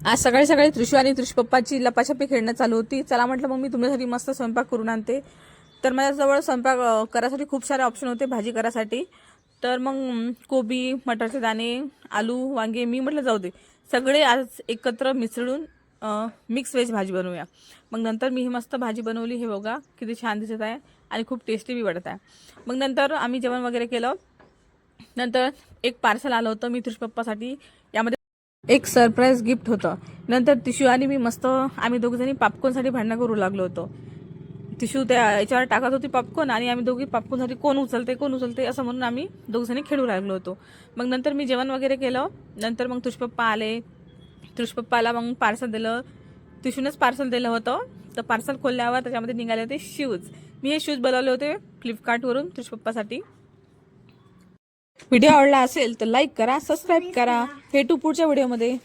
आज सकाळी सकाळी त्रिशू आणि त्रिशू पप्पाची लपाछपी खेळणं चालू होती. चला म्हटलं मग मी तुमच्यासाठी मस्त स्वयंपाक करून आणते. तर माझ्याजवळ स्वयंपाक करायसाठी खूप सारे ऑप्शन होते भाजी करायसाठी. तर मग कोबी, मटरचे दाणे, आलू, वांगे, मी म्हटलं जाऊ दे सगळे आज एकत्र मिसळून मिक्स व्हेज भाजी बनवूया. मग नंतर मी ही मस्त भाजी बनवली. हे बघा किती छान दिसत आहे आणि खूप टेस्टी बी वाटत आहे. मग नंतर आम्ही जेवण वगैरे केलं. नंतर एक पार्सल आलं होतं मी त्रिशू पप्पासाठी. यामध्ये एक सरप्राईज गिफ्ट होतं. नंतर तिशू आणि मी मस्त आम्ही दोघीजणी पॉपकॉर्नसाठी भांडणं करू लागलो होतो. तिशू त्या याच्यावर टाकत होती पॉपकॉर्न आणि आम्ही दोघी पॉपकॉर्नसाठी कोण उचलते असं म्हणून आम्ही दोघीजणी खेळू लागलो होतो. मग नंतर मी जेवण वगैरे केलं. नंतर मग त्रिशू पप्पा आले. त्रिशू पप्पाला मग पार्सल दिलं. तिशूनच पार्सल दिलं होतं. तर पार्सल खोलल्यावर त्याच्यामध्ये निघाले होते शूज. मी हे शूज बनवले होते फ्लिपकार्टवरून त्रिशू पप्पासाठी. व्हिडिओ आवडला असेल तर लाईक करा, सबस्क्राईब करा. भेटू पुढच्या व्हिडिओमध्ये.